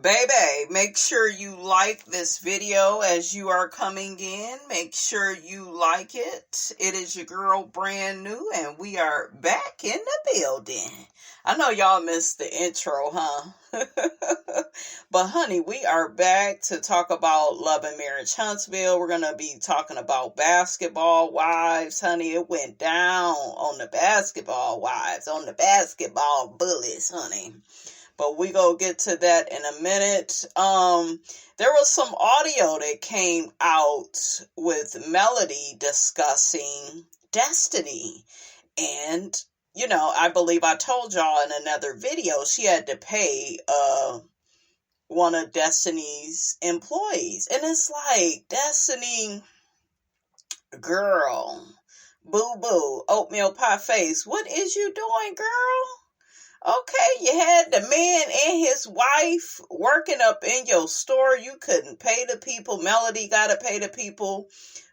Baby, make sure you like this video as you are coming in. Make sure you like it. It is your girl Brand New and we are back in the building. I know y'all missed the intro, huh? But honey, we are back to talk about Love and Marriage Huntsville. We're going to be talking about basketball wives. Honey, it went down on the basketball wives, on the basketball bullies, honey. But we gonna get to that in a minute. There was some audio that came out with Melody discussing Destiny. And, you know, I believe I told y'all in another video, she had to pay one of Destiny's employees. And it's like, Destiny, girl, boo-boo, oatmeal pie face, what is you doing, girl? Okay, you had the man and his wife working up in your store. You couldn't pay the people. Melody got to pay the people.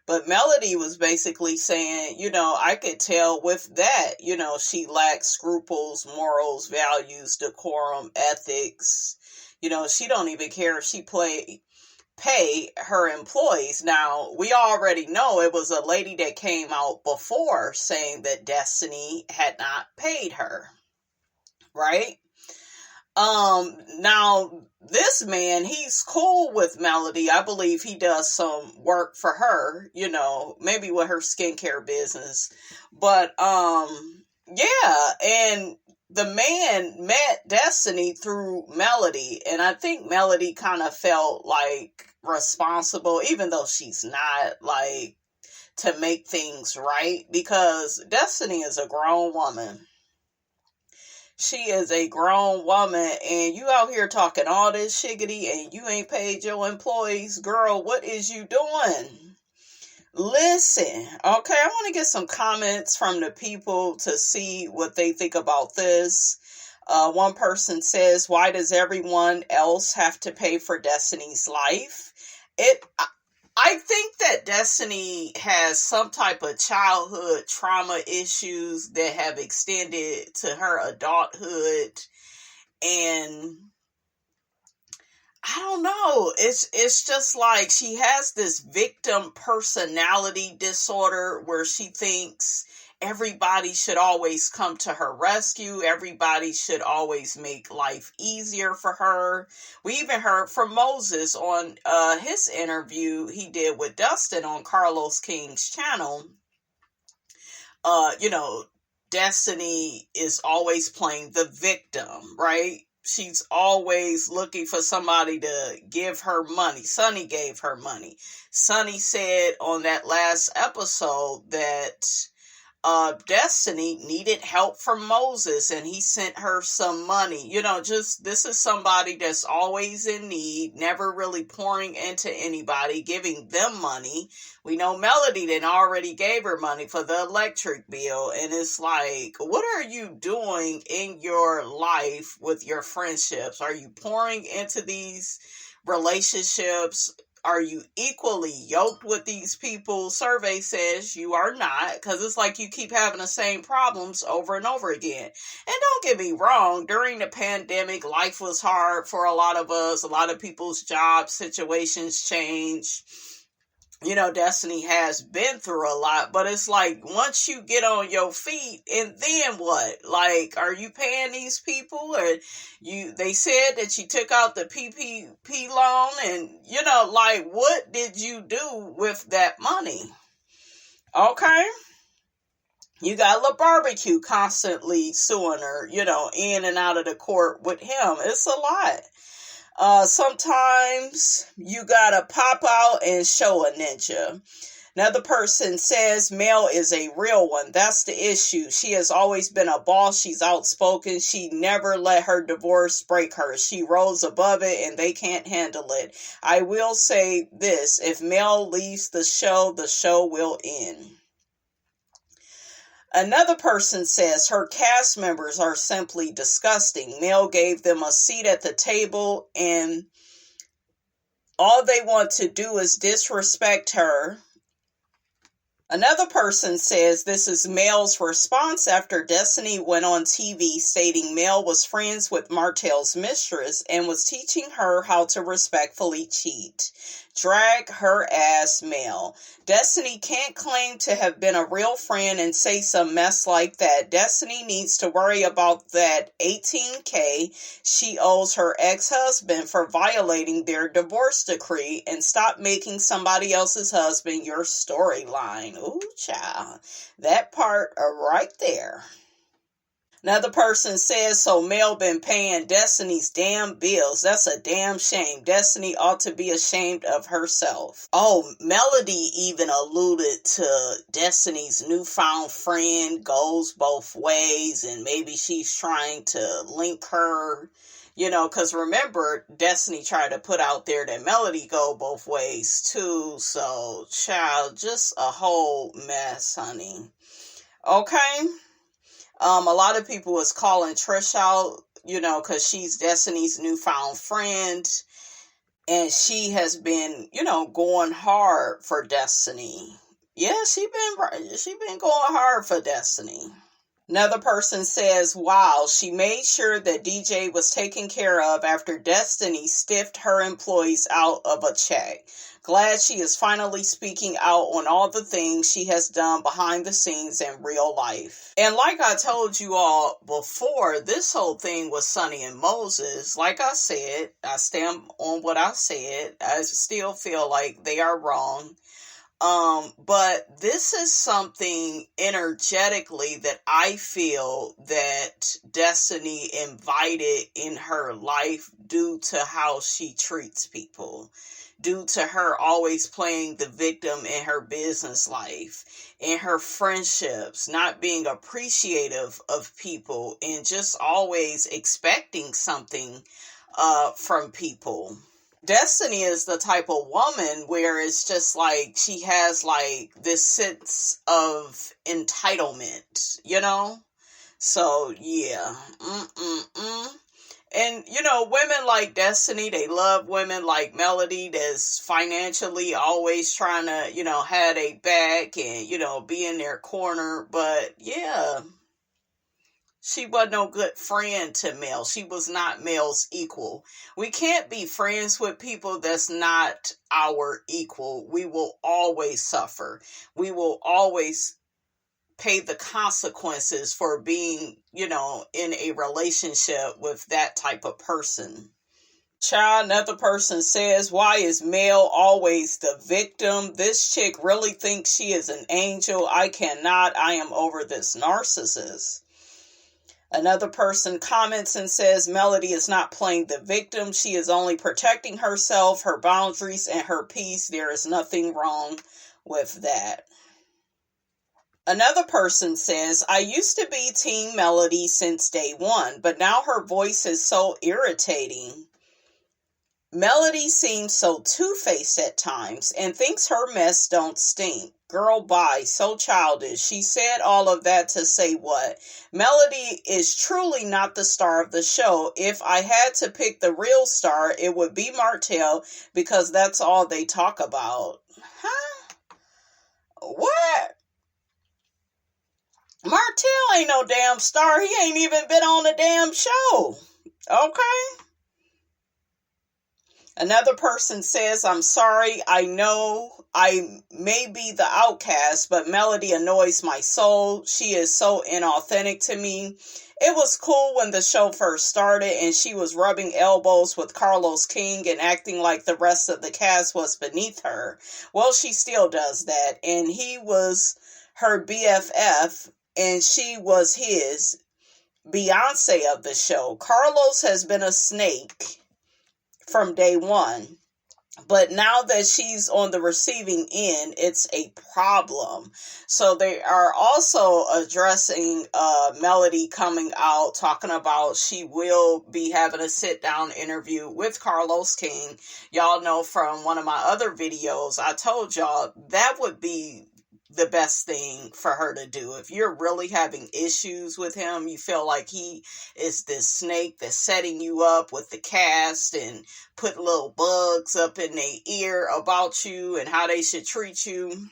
But Melody was basically saying, you know, I could tell with that, you know, she lacks scruples, morals, values, decorum, ethics. You know, she don't even care if she pay her employees. Now, we already know it was a lady that came out before saying that Destiny had not paid her. Right? Now this man, he's cool with Melody. I believe he does some work for her, you know, maybe with her skincare business. But, yeah, and the man met Destiny through Melody, and I think Melody kind of felt like responsible, even though she's not, like, to make things right, because Destiny is a grown woman. She is a grown woman, and you out here talking all this shiggity, and you ain't paid your employees. Girl, what is you doing? Listen, okay, I want to get some comments from the people to see what they think about this. One person says, why does everyone else have to pay for Destiny's life? I think that Destiny has some type of childhood trauma issues that have extended to her adulthood. And I don't know. It's just like she has this victim personality disorder where she thinks everybody should always come to her rescue. Everybody should always make life easier for her. We even heard from Moses on his interview he did with Dustin on Carlos King's channel. You know, Destiny is always playing the victim, right? She's always looking for somebody to give her money. Sonny gave her money. Sonny said on that last episode that Destiny needed help from Moses and he sent her some money. You know, just this is somebody that's always in need, never really pouring into anybody, giving them money. We know Melody then already gave her money for the electric bill, and it's like, what are you doing in your life with your friendships? Are you pouring into these relationships? Are you equally yoked with these people? Survey says you are not, because it's like you keep having the same problems over and over again. And don't get me wrong, during the pandemic, life was hard for a lot of us. A lot of people's job situations changed. You know, Destiny has been through a lot, but it's like once you get on your feet, and then what? Like, are you paying these people? Or they said that you took out the PPP loan, and you know, like, what did you do with that money? Okay. You got LaBarbecue constantly suing her, you know, in and out of the court with him. It's a lot. Sometimes you gotta pop out and show a ninja. Another person says Mel is a real one. That's the issue. She has always been a boss. She's outspoken. She never let her divorce break her. She rose above it and they can't handle it. I will say this. If Mel leaves the show will end. Another person says her cast members are simply disgusting. Mel gave them a seat at the table and all they want to do is disrespect her Another person says this is Mel's response after Destiny went on TV stating Mel was friends with Martell's mistress and was teaching her how to respectfully cheat. Drag her ass, Mel. Destiny can't claim to have been a real friend and say some mess like that. Destiny needs to worry about that $18K she owes her ex-husband for violating their divorce decree and stop making somebody else's husband your storyline. Ooh, child. That part right there. Another person says, so Mel been paying Destiny's damn bills. That's a damn shame. Destiny ought to be ashamed of herself. Oh, Melody even alluded to Destiny's newfound friend goes both ways, and maybe she's trying to link her, because remember, Destiny tried to put out there that Melody go both ways too. So, child, just a whole mess, honey. Okay? A lot of people was calling Trish out, because she's Destiny's newfound friend. And she has been, going hard for Destiny. Yeah, she been going hard for Destiny. Another person says, wow, she made sure that DJ was taken care of after Destiny stiffed her employees out of a check. Glad she is finally speaking out on all the things she has done behind the scenes in real life. And like I told you all before, this whole thing with Sonny and Moses, like I said, I stand on what I said. I still feel like they are wrong. But this is something energetically that I feel that Destiny invited in her life due to how she treats people, due to her always playing the victim in her business life, in her friendships, not being appreciative of people, and just always expecting something from people. Destiny is the type of woman where it's just like she has like this sense of entitlement, So, yeah. And, women like Destiny, they love women like Melody that's financially always trying to, have a back and, be in their corner. But, yeah, she wasn't no good friend to Mel. She was not Mel's equal. We can't be friends with people that's not our equal. We will always suffer. We will always pay the consequences for being, in a relationship with that type of person. Child, another person says, why is Mel always the victim? This chick really thinks she is an angel. I cannot. I am over this narcissist. Another person comments and says Melody is not playing the victim. She is only protecting herself, her boundaries, and her peace. There is nothing wrong with that. Another person says, I used to be Team Melody since day one, but now her voice is so irritating. Melody seems so two-faced at times and thinks her mess don't stink. Girl, bye. So childish. She said all of that to say what? Melody is truly not the star of the show. If I had to pick the real star, it would be Martell because that's all they talk about. Huh? What? Martell ain't no damn star. He ain't even been on the damn show. Okay? Another person says, I'm sorry, I know I may be the outcast, but Melody annoys my soul. She is so inauthentic to me. It was cool when the show first started and she was rubbing elbows with Carlos King and acting like the rest of the cast was beneath her. Well, she still does that, and he was her BFF and she was his Beyonce of the show. Carlos has been a snake from day one, but now that she's on the receiving end, it's a problem. So they are also addressing Melody coming out, talking about she will be having a sit-down interview with Carlos King. Y'all know from one of my other videos, I told y'all that would be the best thing for her to do. If you're really having issues with him, you feel like he is this snake that's setting you up with the cast and put little bugs up in their ear about you and how they should treat you.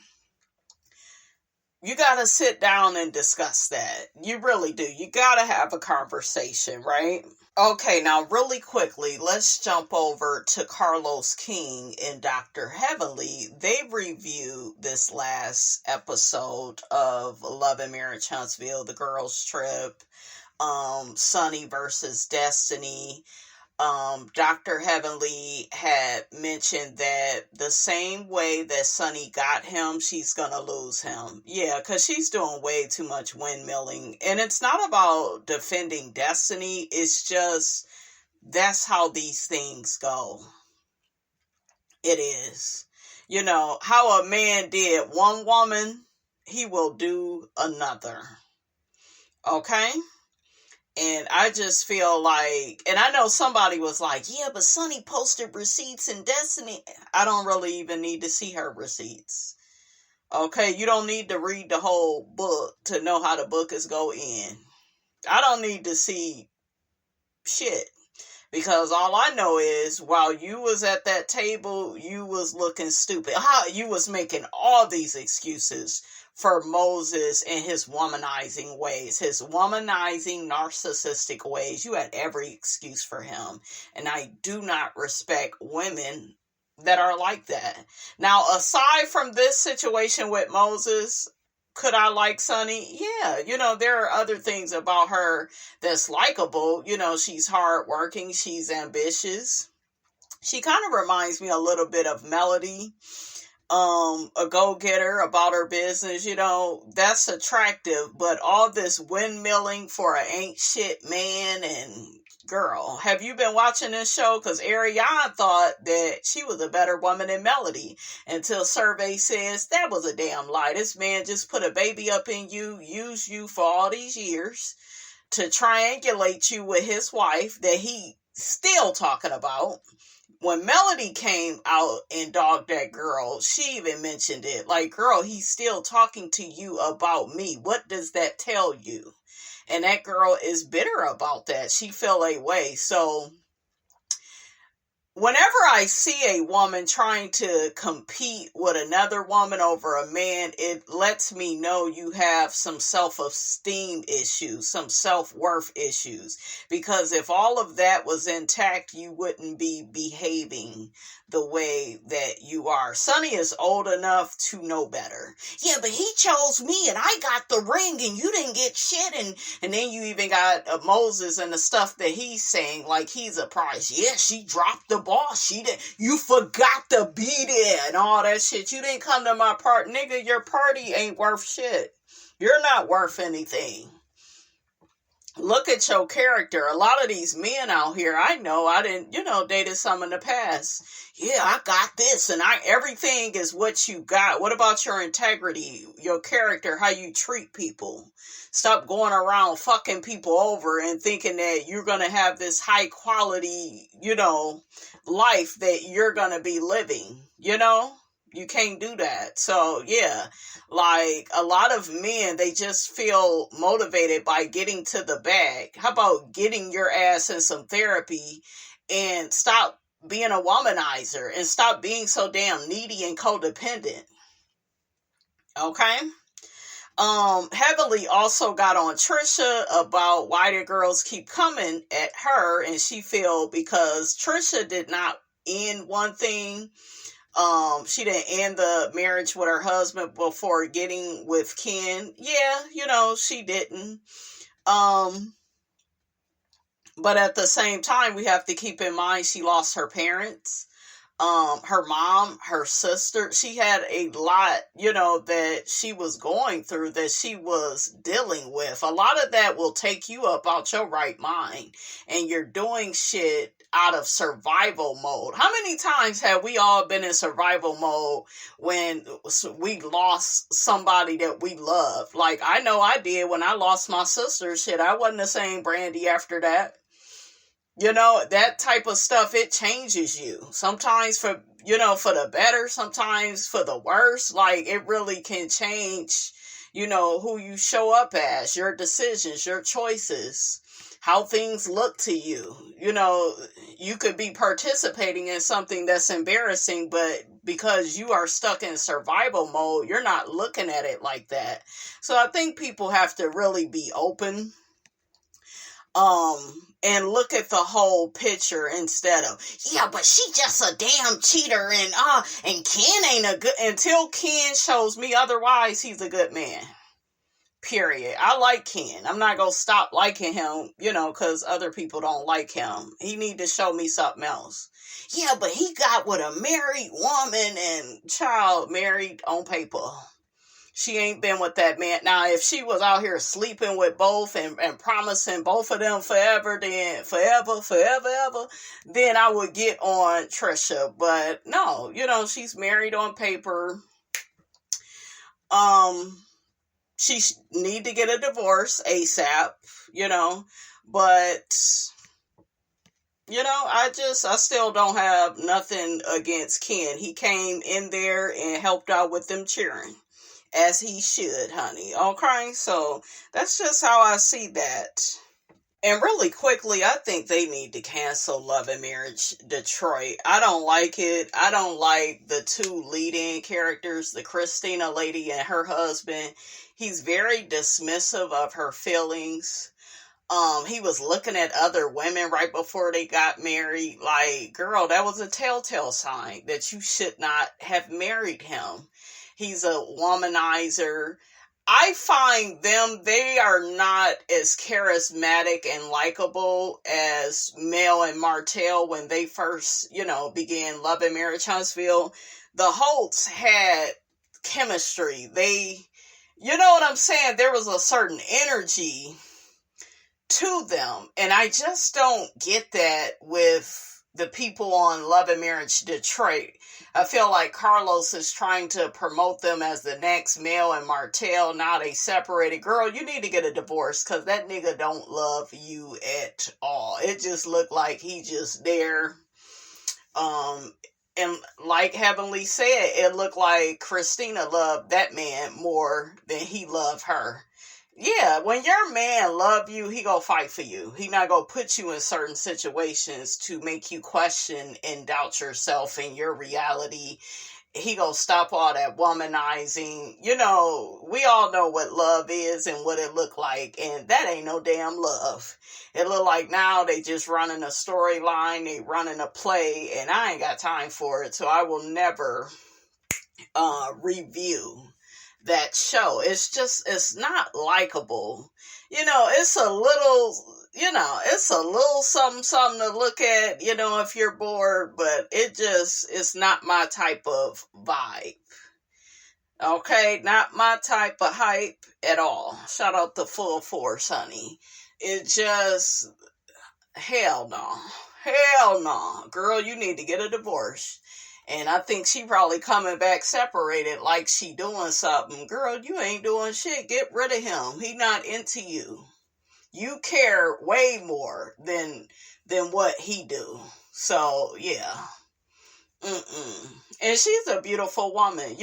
you got to sit down and discuss that. You really do. You got to have a conversation, right? Okay, now really quickly, let's jump over to Carlos King and Dr. Heavenly. They reviewed this last episode of Love and Marriage Huntsville, the girls trip, Sunny versus Destiny. Dr. Heavenly had mentioned that the same way that Sunny got him, she's gonna lose him. Yeah, because she's doing way too much windmilling. And it's not about defending Destiny, it's just that's how these things go. It is. You know, how a man did one woman, he will do another. Okay? And I just feel like, and I know somebody was like, yeah, but Sunny posted receipts in Destiny. I don't really even need to see her receipts. Okay, you don't need to read the whole book to know how the book is go in. I don't need to see shit. Because all I know is, while you was at that table, you was looking stupid. You was making all these excuses for Moses and his womanizing ways, his womanizing narcissistic ways. You had every excuse for him. And I do not respect women that are like that. Now, aside from this situation with Moses, could I like Sunny? Yeah, you know, there are other things about her that's likable. You know, she's hardworking, she's ambitious. She kind of reminds me a little bit of Melody, a go-getter about her business. You know, that's attractive, but all this windmilling for an ain't shit man, and girl, have you been watching this show? Because Ariane thought that she was a better woman than Melody until survey says that was a damn lie. This man just put a baby up in you, used you for all these years to triangulate you with his wife that he still talking about. When Melody came out and dogged that girl, she even mentioned it. Like, girl, he's still talking to you about me. What does that tell you? And that girl is bitter about that. She feel a way. So whenever I see a woman trying to compete with another woman over a man, it lets me know you have some self-esteem issues, some self-worth issues. Because if all of that was intact, you wouldn't be behaving the way that you are. Sunny is old enough to know better. Yeah, but he chose me and I got the ring and you didn't get shit. And then you even got Moses and the stuff that he's saying, like he's a prize. Yeah, she dropped the ball. She did. You forgot to be there and all that shit. You didn't come to my part. Nigga, your party ain't worth shit. You're not worth anything. Look at your character. A lot of these men out here, I know, I didn't, dated some in the past. Yeah, I got this, and everything is what you got. What about your integrity, your character, how you treat people? Stop going around fucking people over and thinking that you're going to have this high quality, life that you're going to be living, You can't do that. So, yeah, like a lot of men, they just feel motivated by getting to the bag. How about getting your ass in some therapy and stop being a womanizer and stop being so damn needy and codependent? Okay? Heavily also got on Trisha about why the girls keep coming at her, and she feel because Trisha did not end one thing. She didn't end the marriage with her husband before getting with Ken. Yeah, she didn't. But at the same time, we have to keep in mind she lost her parents, her mom, her sister. She had a lot, that she was going through, that she was dealing with. A lot of that will take you up out your right mind, and you're doing shit out of survival mode. How many times have we all been in survival mode when we lost somebody that we love? Like, I know I did when I lost my sister. Shit, I wasn't the same Brandy after that. That type of stuff, it changes you. Sometimes for the better, sometimes for the worse. Like, it really can change, who you show up as, your decisions, your choices. how things look to you. You could be participating in something that's embarrassing, but because you are stuck in survival mode, you're not looking at it like that. So I think people have to really be open, and look at the whole picture instead of, yeah, but she just a damn cheater, and Ken ain't a good, until Ken shows me otherwise, he's a good man. Period. I like Ken. I'm not gonna stop liking him, because other people don't like him. He need to show me something else. Yeah, but he got with a married woman and child, married on paper. She ain't been with that man. Now, if she was out here sleeping with both and promising both of them forever, then forever, then I would get on Trisha. But no, she's married on paper. She need to get a divorce ASAP, but, I still don't have nothing against Ken. He came in there and helped out with them cheering, as he should, honey. Okay, so that's just how I see that. And really quickly, I think they need to cancel Love and Marriage Detroit. I don't like it. I don't like the two leading characters, the Christina lady and her husband. He's very dismissive of her feelings. He was looking at other women right before they got married. Like, girl, that was a telltale sign that you should not have married him. He's a womanizer. I find they are not as charismatic and likable as Mel and Martell when they first, began Love and Marriage Huntsville. The Holts had chemistry. You know what I'm saying? There was a certain energy to them. And I just don't get that with the people on Love and Marriage Detroit. I feel like Carlos is trying to promote them as the next Mel and Martell. Now they separated. Girl, you need to get a divorce because that nigga don't love you at all. It just looked like he just there. And like Heavenly said, it looked like Christina loved that man more than he loved her. Yeah, when your man love you, he gonna fight for you. He not gonna put you in certain situations to make you question and doubt yourself and your reality. He gonna stop all that womanizing. We all know what love is and what it look like, and that ain't no damn love. It look like now they just running a storyline, they running a play, and I ain't got time for it, so I will never review that show. It's not likable. It's a little something to look at, if you're bored, but it's not my type of vibe. Okay, not my type of hype at all. Shout out to Full Force, honey. It just, hell no. Girl, you need to get a divorce. And I think she probably coming back separated like she doing something. Girl, you ain't doing shit. Get rid of him. He not into you. You care way more than what he do. So, yeah. And she's a beautiful woman,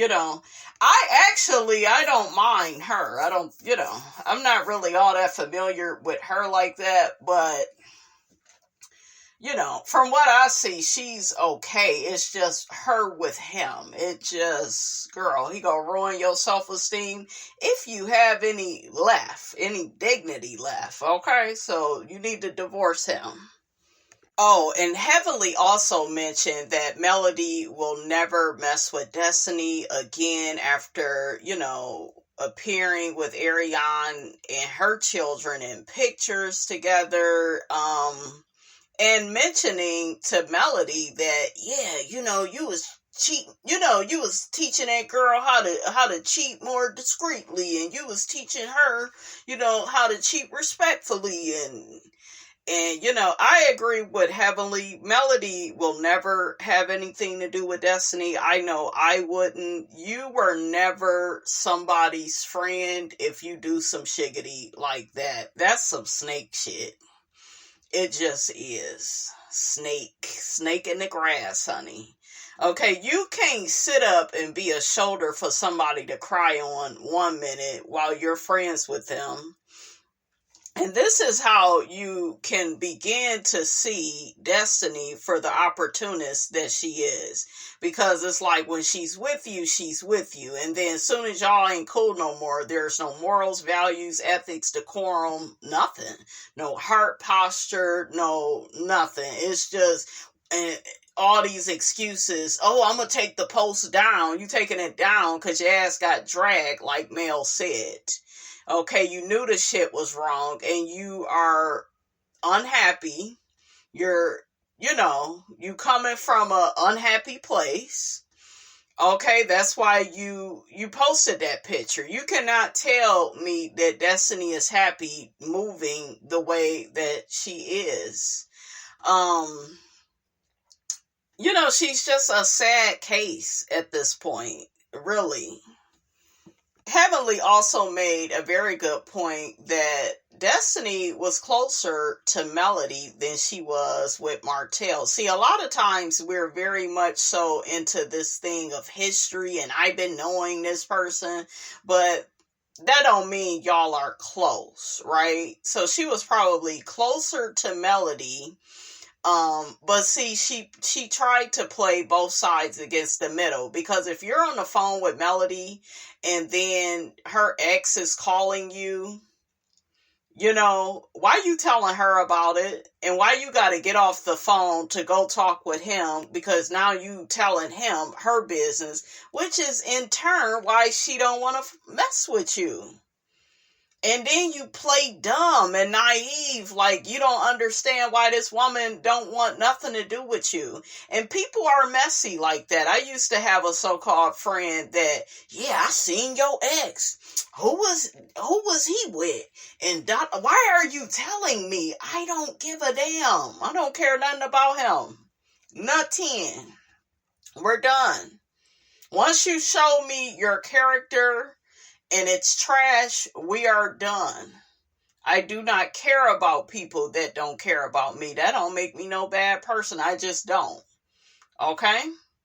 I don't mind her. I'm not really all that familiar with her like that, but from what I see, she's okay. It's just her with him. It just, girl, he gonna ruin your self-esteem if you have any dignity left, okay? So you need to divorce him. Oh, and Heavenly also mentioned that Melody will never mess with Destiny again after, appearing with Ariane and her children in pictures together, and mentioning to Melody that, yeah, you was cheating, you was teaching that girl how to cheat more discreetly, and you was teaching her, how to cheat respectfully, and I agree with Heavenly. Melody will never have anything to do with Destiny. I know I wouldn't. You were never somebody's friend if you do some shiggity like that. That's some snake shit. It just is. Snake in the grass, honey. Okay, you can't sit up and be a shoulder for somebody to cry on 1 minute while you're friends with them. And this is how you can begin to see Destiny for the opportunist that she is. Because it's like when she's with you, she's with you. And then as soon as y'all ain't cool no more, there's no morals, values, ethics, decorum, nothing. No heart posture, no nothing. It's just all these excuses. Oh, I'm going to take the post down. You taking it down because your ass got dragged, like Mel said. Okay, you knew the shit was wrong and you are unhappy. You coming from a unhappy place. Okay, that's why you posted that picture. You cannot tell me that Destiny is happy moving the way that she is. She's just a sad case at this point, really. Heavenly also made a very good point that Destiny was closer to Melody than she was with Martell. See, a lot of times we're very much so into this thing of history and I've been knowing this person, but that don't mean y'all are close, right? So she was probably closer to Melody. But see, she tried to play both sides against the middle, because if you're on the phone with Melody and then her ex is calling you, why you telling her about it? And why you got to get off the phone to go talk with him? Because now you telling him her business, which is in turn why she don't want to mess with you. And then you play dumb and naive, like you don't understand why this woman don't want nothing to do with you. And people are messy like that. I used to have a so-called friend that, yeah, I seen your ex. Who was he with? And why are you telling me? I don't give a damn. I don't care nothing about him. Nothing. We're done. Once you show me your character and it's trash, we are done. I do not care about people that don't care about me. That don't make me no bad person. I just don't. Okay?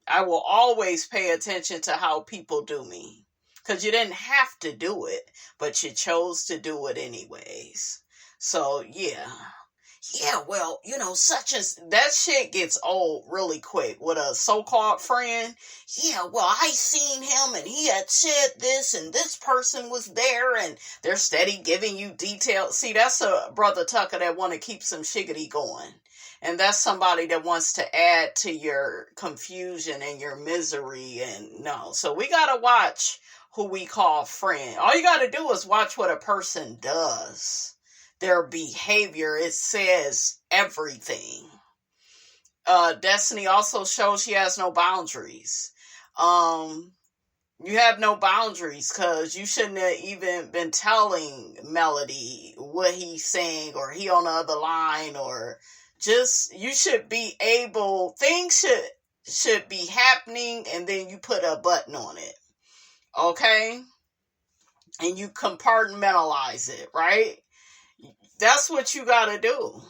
I will always pay attention to how people do me. Because you didn't have to do it, but you chose to do it anyways. So, yeah. Yeah, well, such as that shit gets old really quick with a so-called friend. Yeah, well, I seen him and he had said this and this person was there and they're steady giving you details. See, that's a brother Tucker that want to keep some shiggity going. And that's somebody that wants to add to your confusion and your misery. And no, so we got to watch who we call friend. All you got to do is watch what a person does. Their behavior, it says everything. Destiny also shows she has no boundaries. You have no boundaries because you shouldn't have even been telling Melody what he's saying, or he on the other line, or just, you should be able, things should be happening and then you put a button on it. Okay? And you compartmentalize it, right? That's what you gotta do.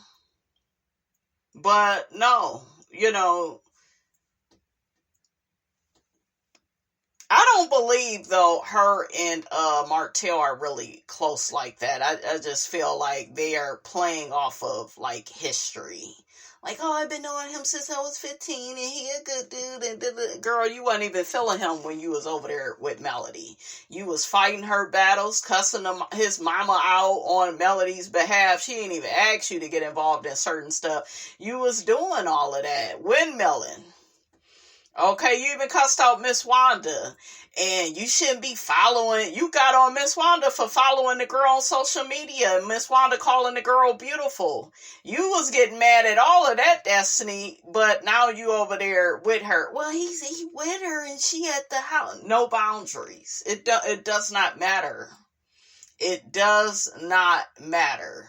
But no, I don't believe, though, her and Martell are really close like that. I just feel like they are playing off of, like, history. Like, oh, I've been knowing him since I was 15, and he a good dude. And girl, you wasn't even feeling him when you was over there with Melody. You was fighting her battles, cussing his mama out on Melody's behalf. She didn't even ask you to get involved in certain stuff. You was doing all of that. Windmilling. Okay, you even cussed out Miss Wanda. And you shouldn't be following. You got on Miss Wanda for following the girl on social media. Miss Wanda calling the girl beautiful. You was getting mad at all of that, Destiny. But now you over there with her. Well, he with her and she at the house. No boundaries. It does not matter. It does not matter.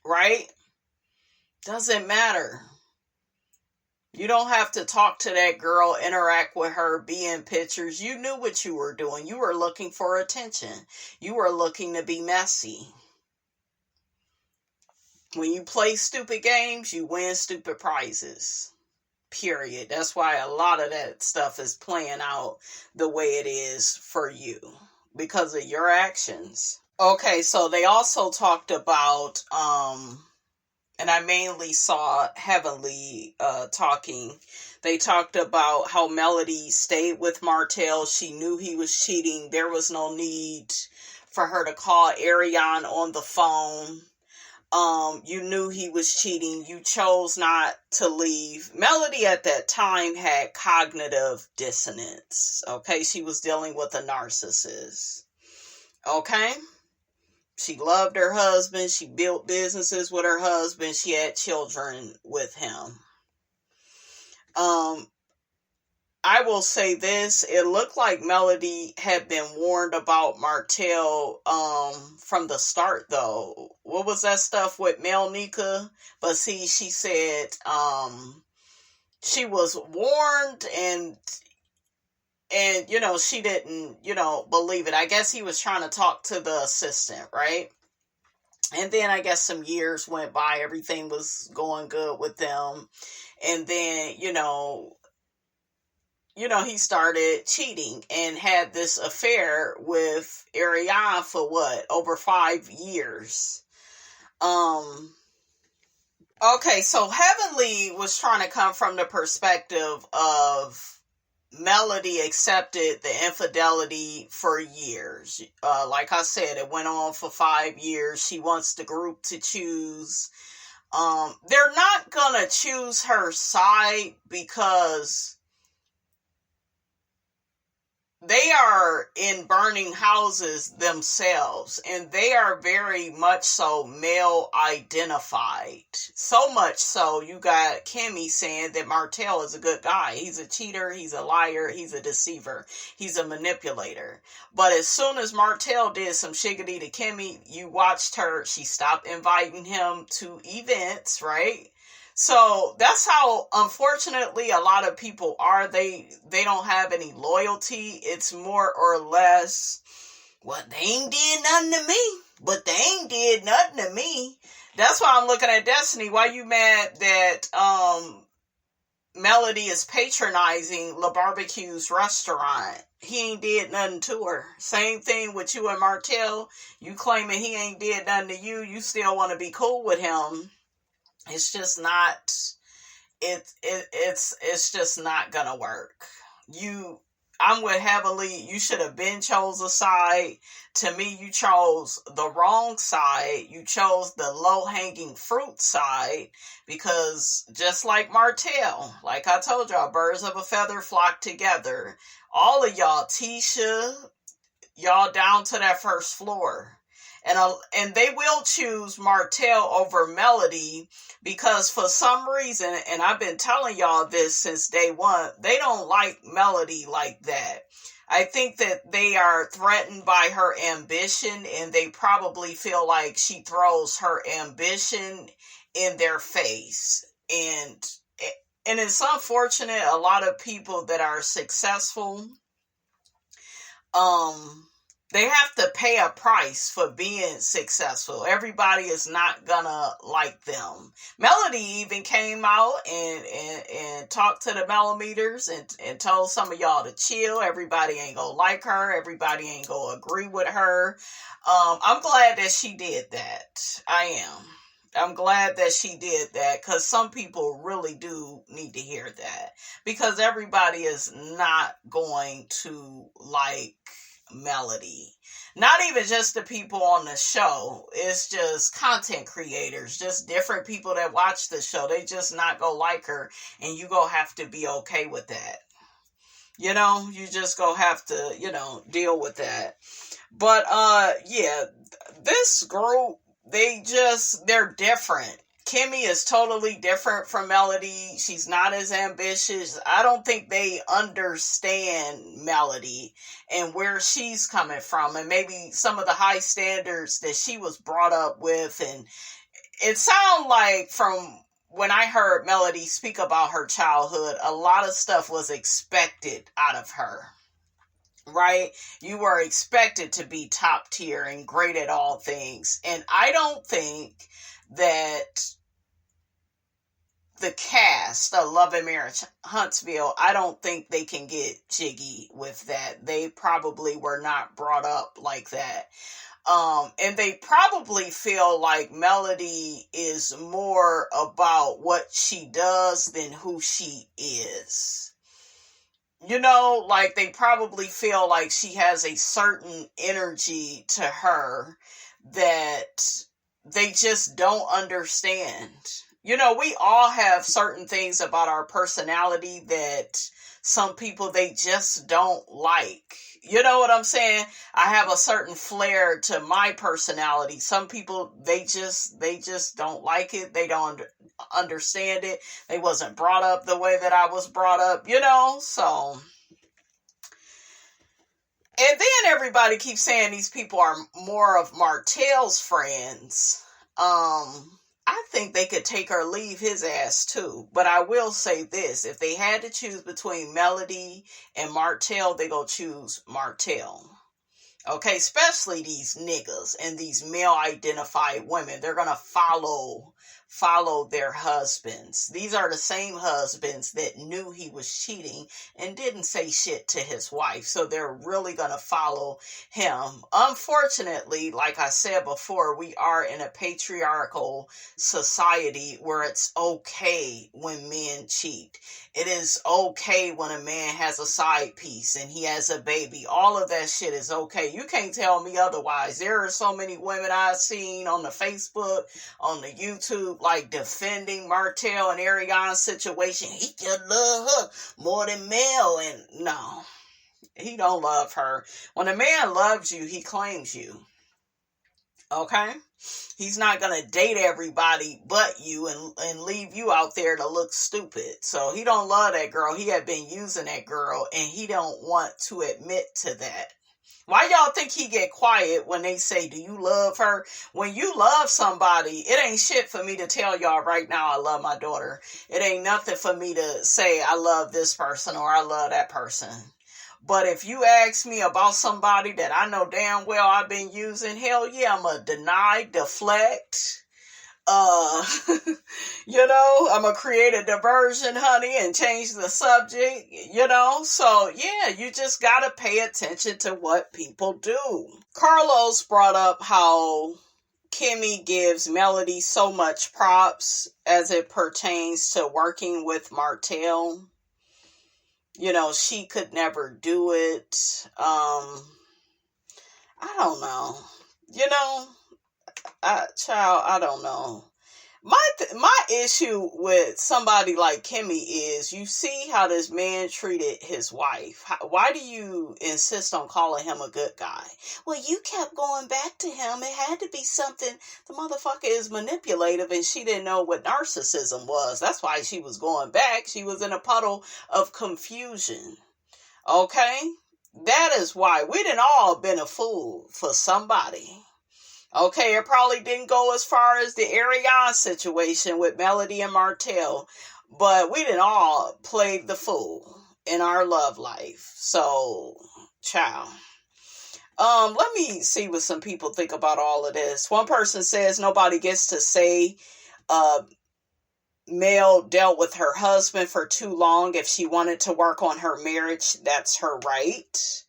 Right? Doesn't matter. You don't have to talk to that girl, interact with her, be in pictures. You knew what you were doing. You were looking for attention. You were looking to be messy. When you play stupid games, you win stupid prizes. Period. That's why a lot of that stuff is playing out the way it is for you. Because of your actions. Okay, so they also talked about, and I mainly saw Heavenly talking. They talked about how Melody stayed with Martell. She knew he was cheating. There was no need for her to call Ariane on the phone. You knew he was cheating. You chose not to leave. Melody at that time had cognitive dissonance. Okay, she was dealing with a narcissist. Okay, she loved her husband. She built businesses with her husband. She had children with him. Um, I will say this. It looked like Melody had been warned about Martell from the start, though. What was that stuff with Melnica? But see, she said she was warned, and she didn't believe it. I guess he was trying to talk to the assistant, right? And then I guess some years went by. Everything was going good with them. And then, he started cheating and had this affair with Ariane for what? Over 5 years. Okay, so Heavenly was trying to come from the perspective of Melody accepted the infidelity for years. Like I said, it went on for 5 years. She wants the group to choose. They're not gonna choose her side because they are in burning houses themselves, and they are very much so male identified. So much so, you got Kimmy saying that Martell is a good guy. He's a cheater, he's a liar, he's a deceiver, he's a manipulator. But as soon as Martell did some shiggity to Kimmy, you watched her, she stopped inviting him to events, right? So that's how, unfortunately, a lot of people are. They don't have any loyalty. It's more or less, well, they ain't did nothing to me, but they ain't did nothing to me. That's why I'm looking at Destiny. Why you mad that Melody is patronizing La Barbecue's restaurant? He ain't did nothing to her. Same thing with you and Martell. You claiming he ain't did nothing to you. You still want to be cool with him. It's just not, it's just not gonna work. I'm with Heavenly. You should have been chose a side. To me, you chose the wrong side. You chose the low-hanging fruit side, because just like Martell, like I told y'all, birds of a feather flock together. All of y'all, Tisha, y'all down to that first floor. And they will choose Martell over Melody because for some reason, and I've been telling y'all this since day one, they don't like Melody like that. I think that they are threatened by her ambition, and they probably feel like she throws her ambition in their face. And it's unfortunate, a lot of people that are successful, they have to pay a price for being successful. Everybody is not gonna like them. Melody even came out and talked to the Mellometers and told some of y'all to chill. Everybody ain't gonna like her. Everybody ain't gonna agree with her. I'm glad that she did that. I am. I'm glad that she did that, because some people really do need to hear that, because everybody is not going to like Melody. Not even just the people on the show. It's just content creators, just different people that watch the show. They just not gonna like her, and you gonna have to be okay with that. You just gonna have to, deal with that. But yeah, this group, they're different. Kimmy is totally different from Melody. She's not as ambitious. I don't think they understand Melody and where she's coming from, and maybe some of the high standards that she was brought up with. And it sounds like, from when I heard Melody speak about her childhood, a lot of stuff was expected out of her. Right? You were expected to be top tier and great at all things. And I don't think that the cast of Love and Marriage Huntsville, I don't think they can get jiggy with that. They probably were not brought up like that. And they probably feel like Melody is more about what she does than who she is. Like they probably feel like she has a certain energy to her that they just don't understand. We all have certain things about our personality that some people, they just don't like. You know what I'm saying? I have a certain flair to my personality. Some people, they just don't like it. They don't understand it. They wasn't brought up the way that I was brought up, so. And then everybody keeps saying these people are more of Martell's friends. I think they could take or leave his ass too. But I will say this. If they had to choose between Melody and Martell, they go choose Martell. Okay, especially these niggas and these male-identified women. They're going to follow their husbands. These are the same husbands that knew he was cheating and didn't say shit to his wife. So they're really going to follow him. Unfortunately, like I said before, we are in a patriarchal society where it's okay when men cheat. It is okay when a man has a side piece and he has a baby. All of that shit is okay. You can't tell me otherwise. There are so many women I've seen on the Facebook, on the YouTube, like defending Martell and Ariana's situation. He just love her more than Mel. And no, he don't love her. When a man loves you, he claims you. Okay? He's not going to date everybody but you and leave you out there to look stupid. So he don't love that girl. He had been using that girl and he don't want to admit to that. Why y'all think he get quiet when they say, do you love her? When you love somebody, it ain't shit for me to tell y'all right now I love my daughter. It ain't nothing for me to say I love this person or I love that person. But if you ask me about somebody that I know damn well I've been using, hell yeah, I'm going to deny, deflect. I'm going to create a diversion, honey, and change the subject, So, yeah, you just got to pay attention to what people do. Carlos brought up how Kimmy gives Melody so much props as it pertains to working with Martell. She could never do it. I don't know. I don't know. My issue with somebody like Kimmy is you see how this man treated his wife. Why do you insist on calling him a good guy? Well, you kept going back to him. It had to be something. The motherfucker is manipulative and she didn't know what narcissism was. That's why she was going back. She was in a puddle of confusion. Okay? That is why. We done all been a fool for somebody. Okay, it probably didn't go as far as the Ariana situation with Melody and Martell, but we didn't all played the fool in our love life. So, ciao. Let me see what some people think about all of this. One person says nobody gets to say Mel dealt with her husband for too long. If she wanted to work on her marriage, that's her right.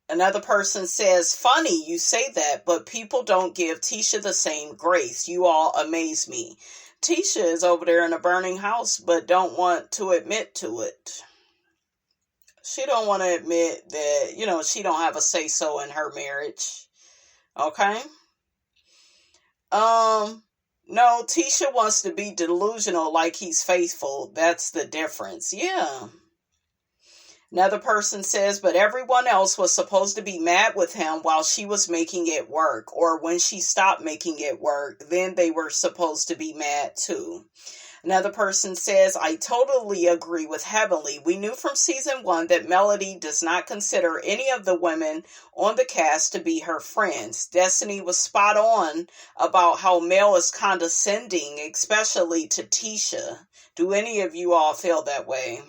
Another person says, funny you say that, but people don't give Tisha the same grace. You all amaze me. Tisha is over there in a burning house, but don't want to admit to it. She don't want to admit that, she don't have a say-so in her marriage. Okay? No, Tisha wants to be delusional like he's faithful. That's the difference. Yeah. Another person says, but everyone else was supposed to be mad with him while she was making it work. Or when she stopped making it work, then they were supposed to be mad too. Another person says, I totally agree with Heavenly. We knew from season 1 that Melody does not consider any of the women on the cast to be her friends. Destiny was spot on about how Mel is condescending, especially to Tisha. Do any of you all feel that way?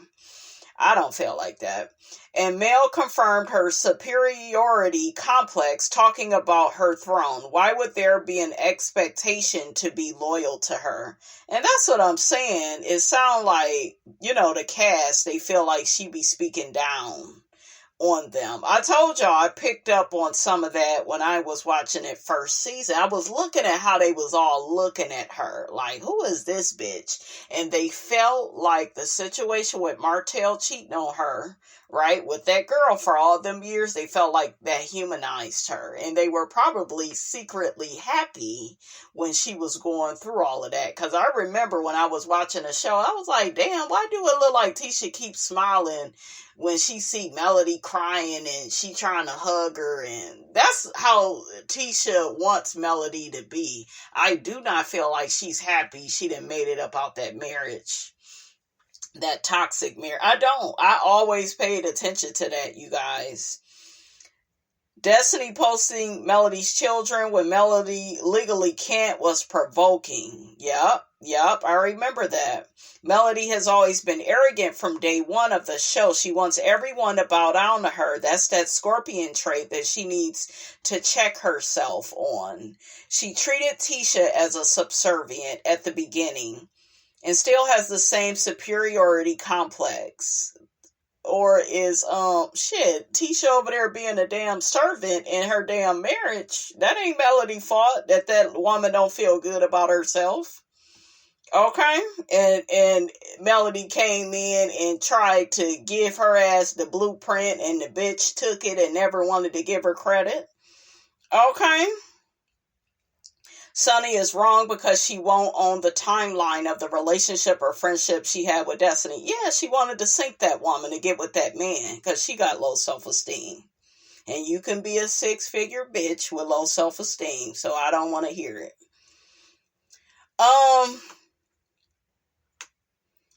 I don't feel like that. And Mel confirmed her superiority complex talking about her throne. Why would there be an expectation to be loyal to her? And that's what I'm saying. It sounds like, the cast, they feel like she be speaking down on them. I told y'all I picked up on some of that when I was watching it first season. I was looking at how they was all looking at her. Like, who is this bitch? And they felt like the situation with Martell cheating on her, right, with that girl for all them years, they felt like that humanized her. And they were probably secretly happy when she was going through all of that. Because I remember when I was watching the show, I was like, damn, why do it look like Tisha keeps smiling when she see Melody crying and she trying to hug her? And that's how Tisha wants Melody to be. I do not feel like she's happy she done made it up out that marriage, that toxic marriage. I don't. I always paid attention to that, you guys. Destiny posting Melody's children when Melody legally can't was provoking. Yep, I remember that. Melody has always been arrogant from day one of the show. She wants everyone to bow down to her. That's that scorpion trait that she needs to check herself on. She treated Tisha as a subservient at the beginning and still has the same superiority complex. Or is, Tisha over there being a damn servant in her damn marriage. That ain't Melody's fault that woman don't feel good about herself. Okay? And Melody came in and tried to give her ass the blueprint, and the bitch took it and never wanted to give her credit. Okay? Sunny is wrong because she won't own the timeline of the relationship or friendship she had with Destiny. Yeah, she wanted to sink that woman to get with that man because she got low self-esteem. And you can be a 6-figure bitch with low self-esteem, so I don't want to hear it.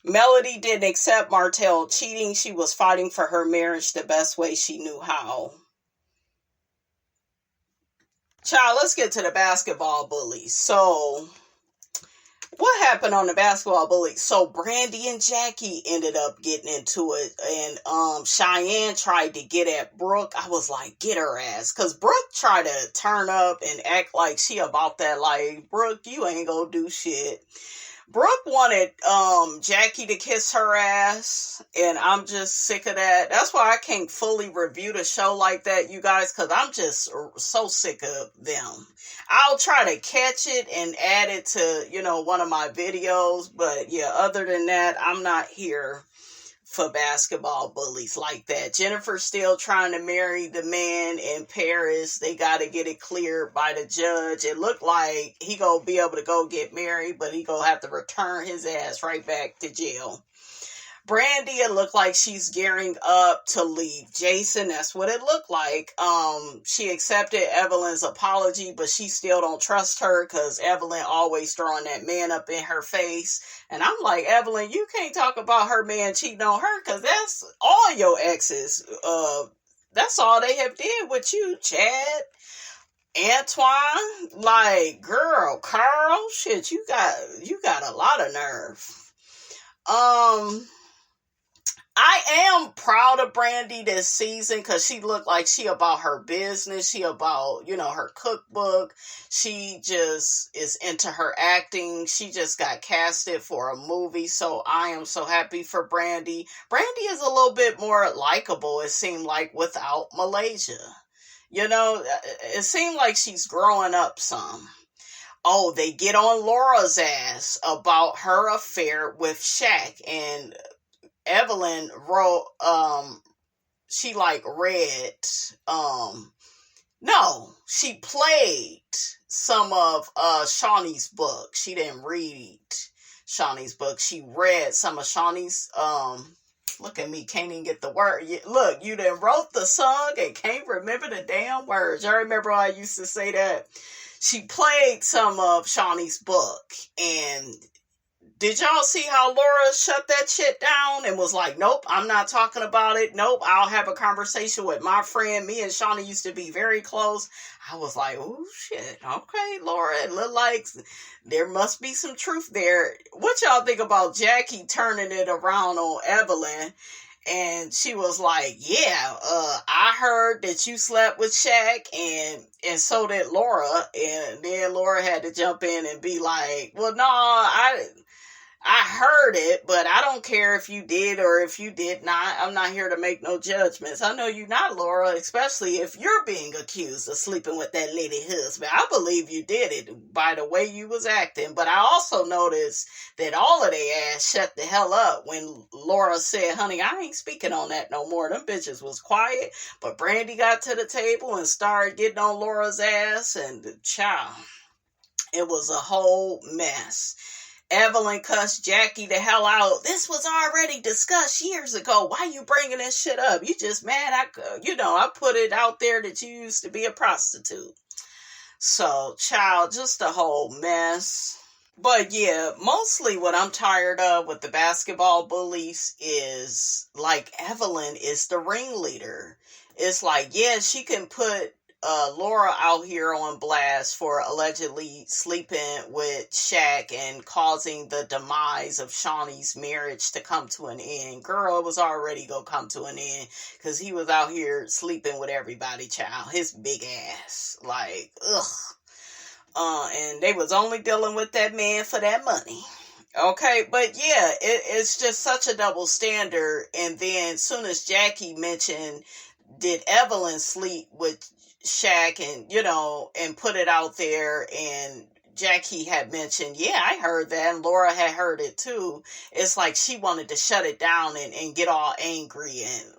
Melody didn't accept Martell cheating. She was fighting for her marriage the best way she knew how. Child, let's get to the basketball bullies. So, what happened on the basketball bullies? So, Brandy and Jackie ended up getting into it, and Cheyenne tried to get at Brooke. I was like, get her ass. Because Brooke tried to turn up and act like she about that, like, Brooke, you ain't gonna do shit. Brooke wanted Jackie to kiss her ass, and I'm just sick of that. That's why I can't fully review the show like that, you guys, because I'm just so sick of them. I'll try to catch it and add it to, one of my videos, but yeah, other than that, I'm not here for basketball bullies like that. Jennifer's still trying to marry the man in Paris. They got to get it cleared by the judge. It looked like he gonna be able to go get married, but he gonna have to return his ass right back to jail. Brandy, it looked like she's gearing up to leave Jason. That's what it looked like. She accepted Evelyn's apology, but she still don't trust her because Evelyn always throwing that man up in her face. And I'm like, Evelyn, you can't talk about her man cheating on her because that's all your exes. That's all they have did with you, Chad. Antoine, like, girl, Carl, shit, you got a lot of nerve. I am proud of Brandy this season because she looked like she about her business. She about, her cookbook. She just is into her acting. She just got casted for a movie. So I am so happy for Brandy. Brandy is a little bit more likable, it seemed like, without Malaysia. It seemed like she's growing up some. Oh, they get on Laura's ass about her affair with Shaq, and Evelyn wrote, she played some of Shawnee's book. She didn't read Shawnee's book. She read some of Shawnee's, look at me, can't even get the word. Look, you done wrote the song and can't remember the damn words. I remember I used to say that. She played some of Shawnee's book, and did y'all see how Laura shut that shit down and was like, nope, I'm not talking about it. Nope, I'll have a conversation with my friend. Me and Shawnee used to be very close. I was like, oh, shit. Okay, Laura, it looked like there must be some truth there. What y'all think about Jackie turning it around on Evelyn? And she was like, yeah, I heard that you slept with Shaq, and so did Laura. And then Laura had to jump in and be like, well, no, I heard it, but I don't care if you did or if you did not. I'm not here to make no judgments. I know you're not, Laura, especially if you're being accused of sleeping with that lady husband. I believe you did it by the way you was acting. But I also noticed that all of their ass shut the hell up when Laura said, honey, I ain't speaking on that no more. Them bitches was quiet. But Brandy got to the table and started getting on Laura's ass, and child, it was a whole mess. Evelyn cussed Jackie the hell out. This was already discussed years ago. Why you bringing this shit up? You just mad? I put it out there that you used to be a prostitute. So, child, just a whole mess. But yeah, mostly what I'm tired of with the basketball bullies is like Evelyn is the ringleader. It's like, yeah, she can put Laura out here on blast for allegedly sleeping with Shaq and causing the demise of Shawnee's marriage to come to an end. Girl, it was already gonna come to an end because he was out here sleeping with everybody, child. His big ass. Like, ugh. And they was only dealing with that man for that money. Okay, but yeah, it's just such a double standard. And then soon as Jackie mentioned, did Evelyn sleep with Shaq and put it out there, and Jackie had mentioned, yeah, I heard that, and Laura had heard it too. It's like she wanted to shut it down and get all angry, and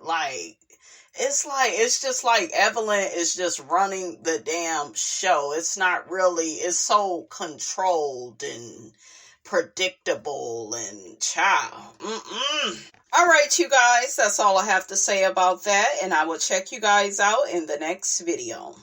it's just like Evelyn is just running the damn show. It's not really, it's so controlled and predictable and child. All right, you guys, that's all I have to say about that, and I will check you guys out in the next video.